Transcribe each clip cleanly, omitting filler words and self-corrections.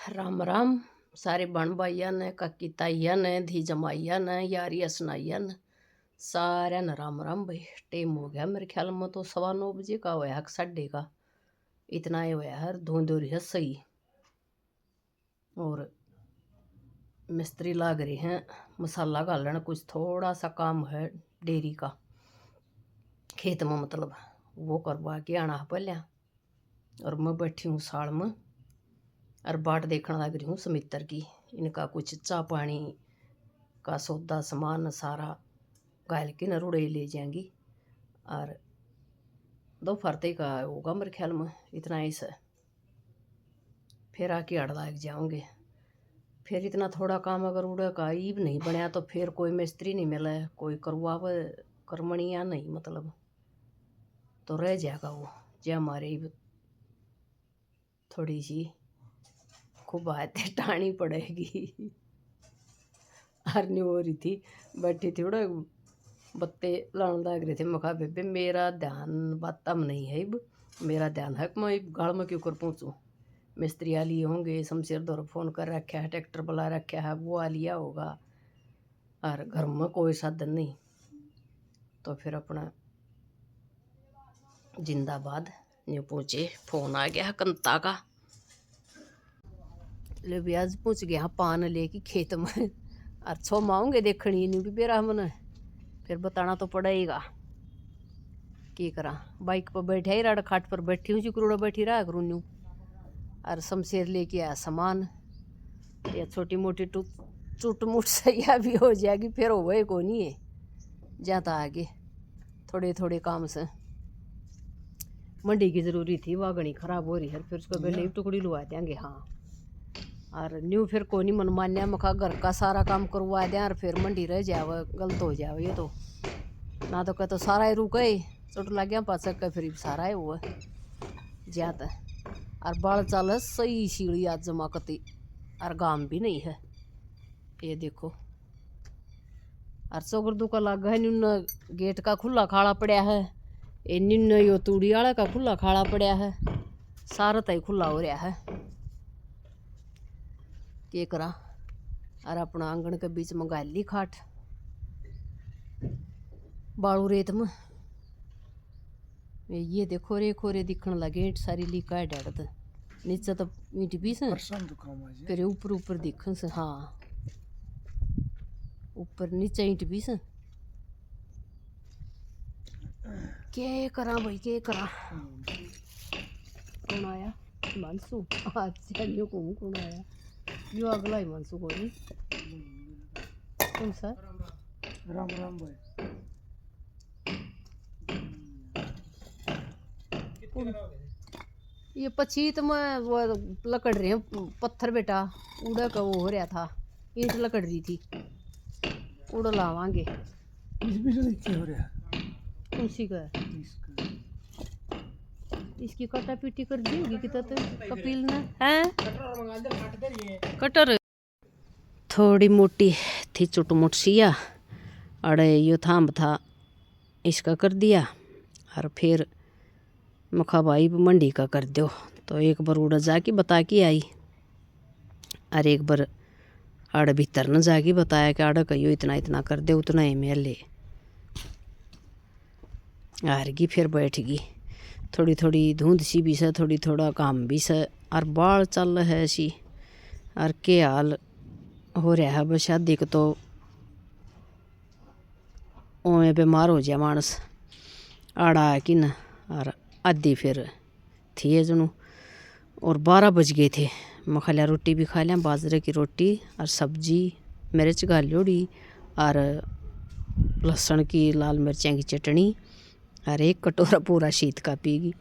राम राम सारे बहन भाइया ने काकी ताइया ने धी जमाइया ने यारिया सुनाइया ने सारे न राम राम भाई। टाइम हो गया मेरे ख्याल में तो 9:15 का होया 9:30 का, इतना ही होया है। धुंध हो रही है सही और मिस्त्री लाग रहे हैं मसाला घालना। कुछ थोड़ा सा काम है डेयरी का खेत में, मतलब वो करवा के आना पहले। और मैं बैठी हूँ साल में और बाट देखने लग रही हूँ समित्र की। इनका कुछ चाह पानी का सौदा सामान सारा घायल के न रुड़े ले जाएंगी। और दोपहर तक का होगा मेरे ख्याल में, इतना ही से फिर आके अड़ लग जाओगे। फिर इतना थोड़ा काम अगर उड़ा का ईब नहीं बनया तो फिर कोई मिस्त्री नहीं मिला, कोई करवावे करमणिया नहीं, मतलब तो रह जाएगा वो जो हमारे थोड़ी सी खूब बातें टाणी पड़ेगी। हरनी हो रही थी, बैठी थी थोड़ा बत्ते लाने लग रहे थे। मैं कहा बेबे मेरा ध्यान बात में नहीं है, अब मेरा ध्यान है कि मैं गाड़ में क्यों कर पहुँचूँ। मिस्त्री आ लिए होंगे, शमशेर दौर फ़ोन कर रखा है, ट्रैक्टर बुला रखा है, वो आ लिया होगा और घर में कोई साधन नहीं। तो फिर अपना जिंदाबाद न्यू पहुँचे। फ़ोन आ गया कंता का, ले भी आज पहुँच गया पान लेके खेत में। और छो माऊंगे देखनी नहीं भी बेरा मन, फिर बताना तो पड़ेगा की करा। बाइक पर बैठा ही राड़ खाट पर बैठी हूँ, चिकरूड़ा बैठी रहा करूँ न्यू। और शमशेर लेके आया सामान, या छोटी मोटी चुट मुट सैया भी हो जाएगी, फिर हो गए को नहीं है जाता आगे। थोड़े थोड़े काम से मंडी की ज़रूरी थी, वह घनी ख़राब हो रही है, फिर उसको पहले एक टुकड़ी लुआ देंगे। हाँ और न्यू फिर को नहीं मन मान्या, मखा घर का सारा काम करवा दें और फिर मंडी रह जावे, गलत हो जावे। ये तो ना तो कह तो सारा ही रुक गए, चोट लग गया पास का, फिर सारा है वो ज्यादा। और बाल चाल है सही सीढ़ी आज जमाकती, और गाम भी नहीं है ये देखो। और चौकर दुका लगा है, निन्न गेट का खुला खाड़ा पड़ा है, ये निन्न यो तूड़ी वाला का खुला खाड़ा पड़ा है, सारा तय खुला हो रहा है के करा। और अपना आंगन के बीच में गाली खाट बालू रेत में, ये देखो रे खोरे दिखने लगे ईंट सारी लीका है डर नीचे तो ईंट भी से, फिर ऊपर ऊपर दिखन से। हाँ ऊपर नीचे ईंट भी से, के करा भाई के करा। कौन आया? मनसू। अच्छा यो कौन आया? यो अगला ही मनसू को नहीं। कौन सा? राम राम भाई। ये पछीत में वो लकड़ रहे हैं पत्थर बेटा, उड़ा का वो हो रहा था, ईंट लकड़ रही थी, उड़ा लावांगे। इस भी नीचे हो रहा है, उसी का है। इसकी कटा पीटी कर दी होगी कि तो कपिल ने हैं कटर थोड़ी मोटी थी चुटमुट सिया, अड़े यो थाम था इसका कर दिया। और फिर मखा भाई मंडी का कर दो, तो एक बार उड़ा जाके बता के आई, और एक बार आड़ भीतर न जाके बताया कि आड़ कहियो इतना इतना कर दे, उतना ही मैं ले आरगी। फिर बैठ गई, थोड़ी थोड़ी धुंध सी भी से, थोड़ी थोड़ा काम भी से, और बाल चल है सी। और के हाल हो रहा है बस शादी को तो ओए बीमार हो जाए मानस, आड़ा है कि न। और आधी फिर थी जनू, और 12 बज गए थे। मैं खा लिया रोटी भी खा लिया, बाजरे की रोटी और सब्जी मिर्च गालियोड़ी और लहसुन की लाल मिर्चें की चटनी, और एक कटोरा पूरा शीत का पीगी।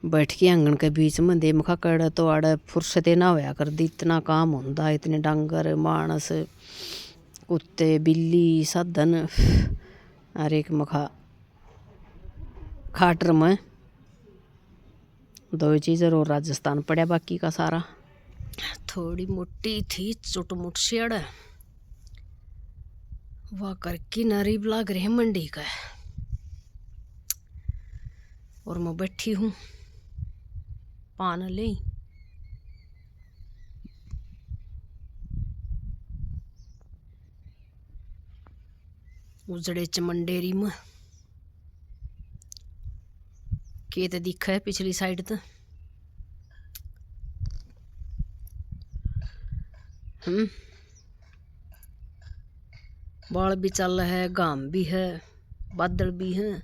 बैठ के आंगन के बीच में दे मखा कड़ तो आड़ फुर्सते ना होया कर दी, इतना काम होंदा, इतने डांगर मानस कुत्ते बिल्ली साधन। और एक मखा खाटर में 2 चीज़ और राजस्थान पड़ा, बाकी का सारा थोड़ी मोटी थी चुटमुट शेड़ वाह करके नरीब लाग रहे मंडी का। और मैं बैठी हूँ पान ले, उजड़े चमंडेरी में खेत दिखा है पिछली साइड तो बाल भी चल रहा है, घाम भी है, बादल भी हैं,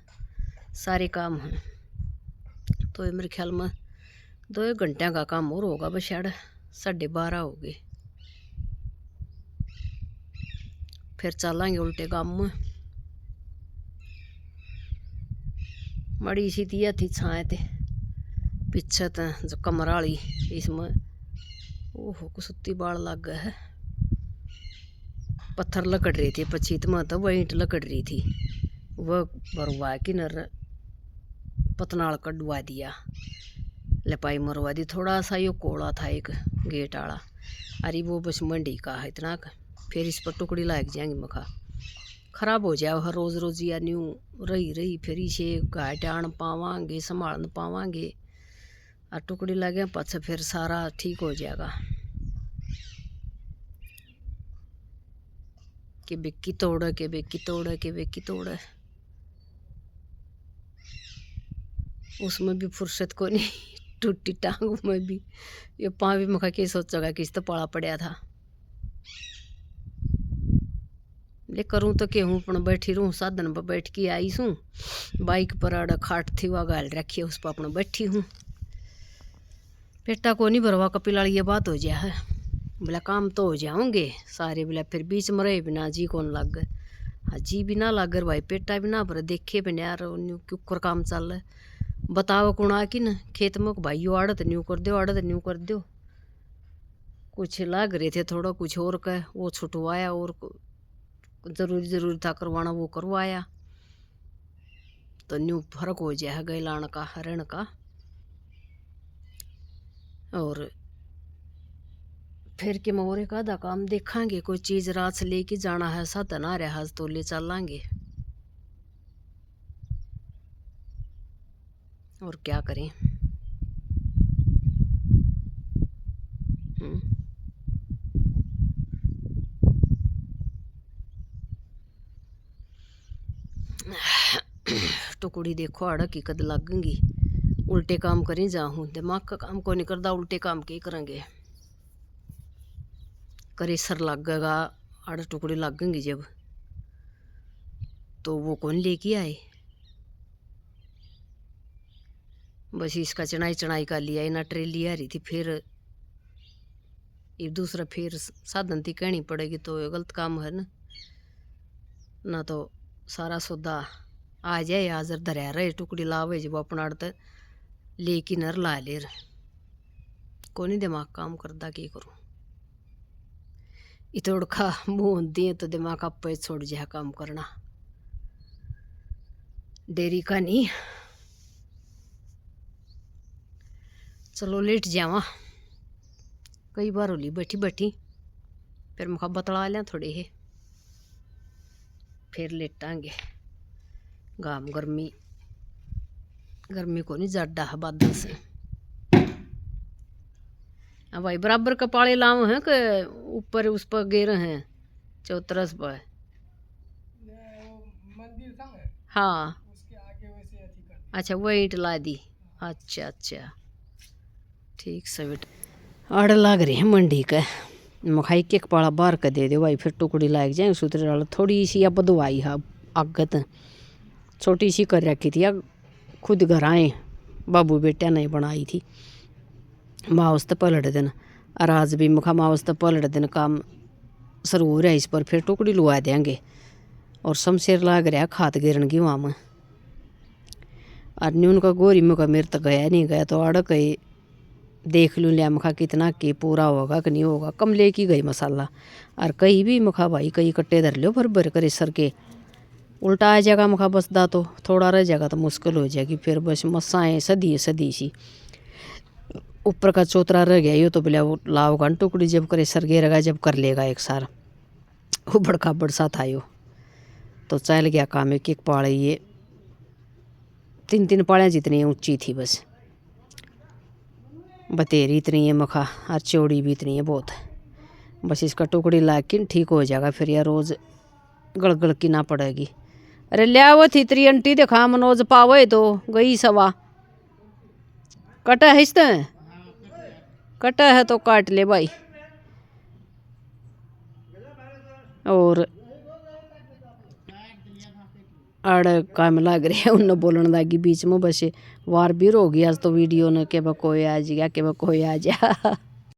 सारे काम हैं। तो ये मेरे ख्याल में 2 घंटे का काम और होगा, बस शायद 12:30 हो गए। फिर चलेंगे उल्टे काम में। मड़ी सी दिया थी छाए थे पीछे तो जो कमर वाली, इसमें ओहो कुसुत्ती बाल लग गया है। पत्थर लकड़ रही थी पछीत में, तो वह ईंट लकड़ रही थी, वह भरवा किनर पतनाल कटवा दिया, लपाई मरवा दी। थोड़ा सा यो कोड़ा था एक गेट वाला, अरे वो बस मंडी का है इतना का। फिर इस पर टुकड़ी लाग जाएंगी, मखा खराब हो जाए हर रोज़ रोज़ या न्यू रही फिर इसे घाट आन पावांगे, संभाल पावांगे, और टुकड़ी लगे पाछे फिर सारा ठीक हो जाएगा। के बेकी तोड़ के बेकी तोड़ के बेकी तोड़, उसमें भी फुर्सत को नहीं, टूटी टांग में भी ये पाँव भी मखा के सोचेगा कि इस तो पाला पड़ा था। ले करूँ तो क्या हूँ, अपन बैठी रहूँ, साधन पर बैठ के आई सूँ, बाइक पर आड़ा खाट थी वह गाल रखी है, उस पर अपन बैठी हूँ। पेटा को नहीं भरवा कपिला ये बात हो जाए है, बोला काम तो हो जाओगे सारे, बोला फिर बीच में रहे बिना जी कौन लग गए। हाँ जी भी ना लग भाई, पेटा भी ना भर, देखे बिना यार क्यों काम चल रहा है, बताओ कौन आ कि न खेत में भाई यो आड़त न्यू कर दो, आड़त न्यू कर दो। कुछ लाग रहे थे थोड़ा कुछ और का, वो छुटवाया, और जरूरी था करवाना वो करवाया, तो न्यू फर्क हो जाए गैलान का हरण का। और फिर के मोरे का आधा काम देखांगे, कोई चीज़ रात से लेके जाना है, साधन आ रहा तो ले चलांगे, और क्या करें। टुकड़ी देखो आड़ा की कद लगेंगी, उल्टे काम करें जाऊँ, दिमाग का काम को नहीं करता, उल्टे काम के करेंगे, करे सर लगेगा, आड़ा टुकड़ी लगेंगी जब, तो वो कौन लेके आए। बस इसका चढ़ाई का लिया, ना ट्रेली आ रही थी, फिर ये दूसरा फिर साधन थी कहनी पड़ेगी, तो ये गलत काम है ना तो सारा सौदा आ जाए हाजर धरिया रहे, टुकड़ी लावे जब अपना अर्थ लेकी नर ला ले, को नहीं दिमाग काम करता, की करूँ। इतोड़ खा मुँह दिए तो दिमाग आप पे छोड़ जाए काम करना, डेरी का नहीं। चलो लेट जावा, कई बार होली बैठी बैठी, फिर मुखा बतला लिया थोड़े है, फिर लेटांगे। घाम गर्मी को नहीं जाडा है बादल से। हाँ भाई बराबर कपाले लाव हैं कि ऊपर उस पर गिर हैं चौतरस पर। हाँ अच्छा वह ईंट ला दी, अच्छा अच्छा ठीक से बेटा। आड़ लाग रही है मंडी का, मखाई के पाला बाहर का दे दो भाई, फिर टुकड़ी लाग जाए सूत्र डाल। थोड़ी सी अब दवाई है आगत, छोटी सी कर रखी थी, खुद घर आए बाबू बेटा ने बनाई थी, माँ उस पलट दिन, और आज भी मखा माँ उस पलट दिन काम शुरू हो रहा है, इस पर फिर टुकड़ी लुआ देंगे। और शमशेर लाग रहा खाद गिरन की वहाँ में, और न्यून का गोरी में का मेरे तक गया नहीं गया, तो अड़क गई देख लूँ लिया मखा कितना के पूरा होगा कि नहीं होगा, कम लेके गई मसाला। और कहीं भी मखा भाई कहीं कट्टे धर लो भर करे सर के, उल्टा आ जाएगा मखा बसदा तो थोड़ा रह जाएगा तो मुश्किल हो जाएगी, फिर बस मसाएँ सदी सी ऊपर का चौतरा रह गया, यो तो बोला वो लाओगा टुकड़ी जब करे सर गिरेगा जब कर लेगा एक सार, वो बड़का बड़सा था यो, तो चल गया काम। एक पाले ये 3 पालियाँ जितनी ऊंची थी, बस बतेरी इतनी है मखा, और चौड़ी भी इतनी है बहुत, बस इसका टुकड़ी ला के ठीक हो जाएगा, फिर यह रोज़ गड़गड़ की ना पड़ेगी। अरे लिया वो थी तेरी आंटी देखा मनोज पावे तो गई सवा कटा है इसने कटा है तो काट ले भाई। और अड़ काम लग रहे हैं उन्हें बोलने लगी बीच में बस वार भी हो गया तो वीडियो ने के कोई आ गया के कोई आ जा